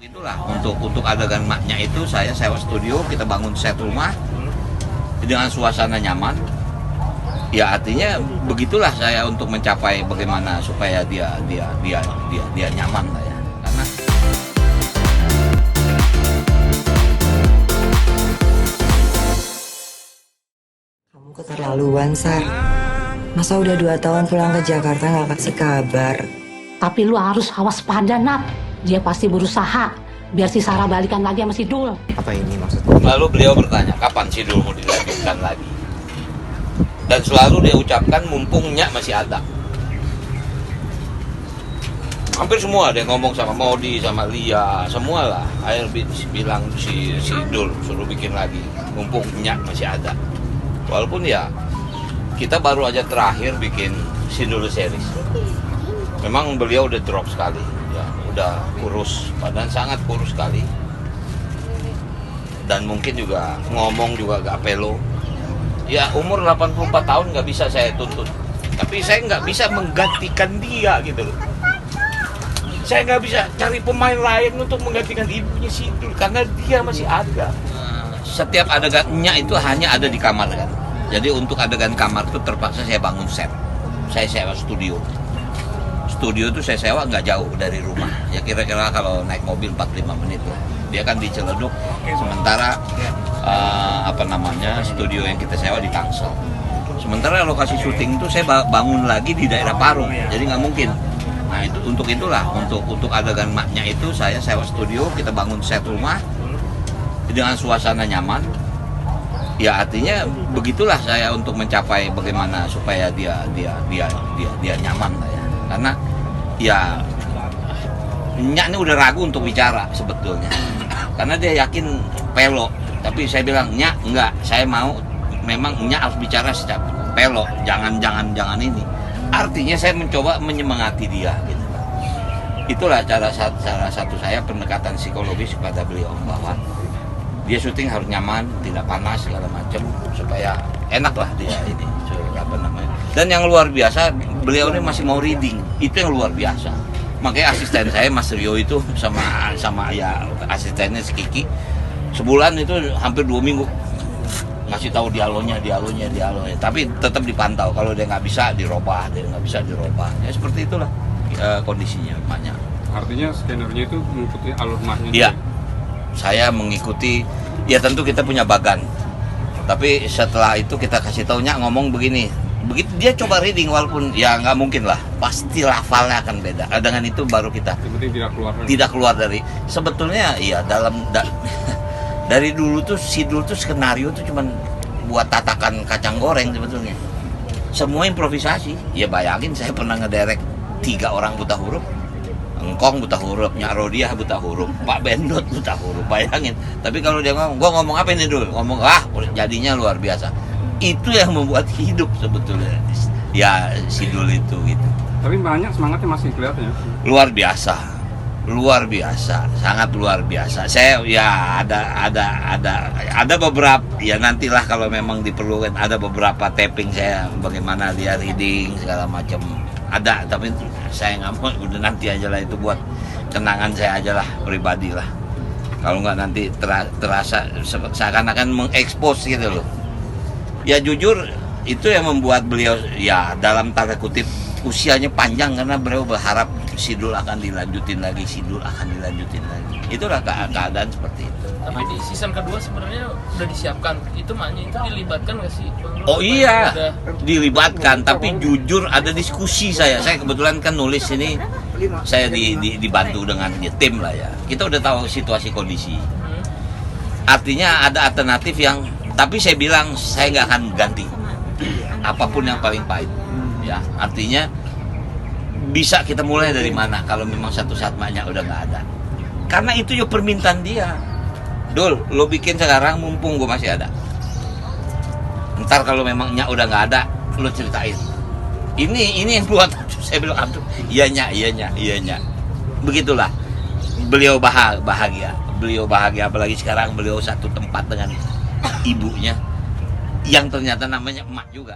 Itulah untuk adegan maknya itu saya sewa studio, kita bangun set rumah dengan suasana nyaman. Ya artinya begitulah saya untuk mencapai bagaimana supaya dia nyaman lah ya. Karena kamu keterlaluan, Sar. Masa udah 2 tahun pulang ke Jakarta nggak kasih kabar? Tapi lu harus waspada, Nat. Dia pasti berusaha biar si Sarah balikan lagi sama si Dul. Apa ini maksudnya? lalu beliau bertanya kapan si Dul mau dilanjutkan lagi. Dan selalu dia ucapkan mumpungnya masih ada. Hampir semua dia ngomong sama Modi, sama Lia, semua lah. Akhirnya bilang si Dul suruh bikin lagi, mumpungnya masih ada. Walaupun ya kita baru aja terakhir bikin si Dul series. Memang beliau udah drop sekali, ya udah kurus, badan sangat kurus sekali. Dan mungkin juga ngomong juga gak pelo. Ya umur 84 tahun nggak bisa saya tuntut, tapi saya nggak bisa menggantikan dia gitu loh. Saya nggak bisa cari pemain lain untuk menggantikan ibunya si Dul karena dia masih ada. Setiap adegannya itu hanya ada di kamar kan. Jadi untuk adegan kamar itu terpaksa saya bangun set. Saya sewa studio. Studio itu saya sewa nggak jauh dari rumah. Ya kira-kira kalau naik mobil 45 menit lah. Dia kan di Ciledug. Sementara studio yang kita sewa di Tangsel. Sementara lokasi syuting itu saya bangun lagi di daerah Parung. Jadi nggak mungkin. Nah itu untuk adegan maknya itu saya sewa studio, kita bangun set rumah dengan suasana nyaman. Ya artinya begitulah saya untuk mencapai bagaimana supaya dia nyaman lah ya. Karena ya Nyak ini udah ragu untuk bicara sebetulnya. Karena dia yakin pelo. Tapi saya bilang Nyak enggak, saya mau memang Nyak harus bicara secara pelo, jangan ini. Artinya saya mencoba menyemangati dia gitu. Itulah cara satu saya pendekatan psikologis kepada beliau bahwa dia syuting harus nyaman, tidak panas segala macam supaya enak lah dia ini. Dan yang luar biasa beliau ini masih mau reading, itu yang luar biasa. Makanya asisten saya Mas Rio itu sama ya asistennya si Kiki sebulan itu hampir 2 minggu ngasih tahu dialognya, tapi tetap dipantau. Kalau dia nggak bisa dirubah, ya seperti itulah kondisinya maknya. Artinya skenario itu mengikuti alur maknya. Iya, saya mengikuti. Ya tentu kita punya bagan, tapi setelah itu kita kasih taunya ngomong begini. Begitu dia coba reading, walaupun ya nggak mungkin lah, pasti lafalnya akan beda. Dengan itu baru kita tidak keluar dari sebetulnya ya dari dulu tuh si Dul tuh skenario tuh cuman buat tatakan kacang goreng sebetulnya. Semua improvisasi. Ya bayangin saya pernah ngederek 3 orang buta huruf. Engkong buta huruf, Nyak Rodiah buta huruf, Pak Bendot buta huruf. Bayangin. Tapi kalau dia gua ngomong apa ini Dul? Ngomong jadinya luar biasa. Itu yang membuat hidup sebetulnya ya si Dul itu gitu. Tapi banyak semangatnya masih kelihatan ya. Luar biasa, sangat luar biasa. Saya ya ada beberapa ya nantilah kalau memang diperlukan ada beberapa taping saya bagaimana dia reading segala macam ada, tapi saya nggak mau, udah nanti aja lah itu buat kenangan saya aja lah pribadi lah. Kalau nggak nanti terasa seakan-akan mengekspos gitu loh. Ya jujur itu yang membuat beliau ya dalam tanda kutip usianya panjang karena beliau berharap si Dul akan dilanjutin lagi. Itulah keadaan seperti itu. Tapi di season kedua sebenarnya udah disiapkan. Itu maknya itu dilibatkan nggak sih? Oh iya, dilibatkan. Tapi jujur ada diskusi saya. Saya kebetulan kan nulis ini, saya dibantu dengan tim lah ya. Kita udah tahu situasi kondisi. Artinya ada alternatif yang, tapi saya bilang saya nggak akan ganti apapun yang paling pahit. Ya, artinya bisa kita mulai dari mana kalau memang satu saat maknya udah nggak ada. Karena itu ya permintaan dia. Dul, lo bikin sekarang mumpung gue masih ada. Ntar kalau memang Nyak udah nggak ada, lo ceritain. Ini yang buat saya bilang aduh, iya Nyak. Begitulah. Beliau bahagia. Apalagi sekarang beliau satu tempat dengan ibunya yang ternyata namanya emak juga.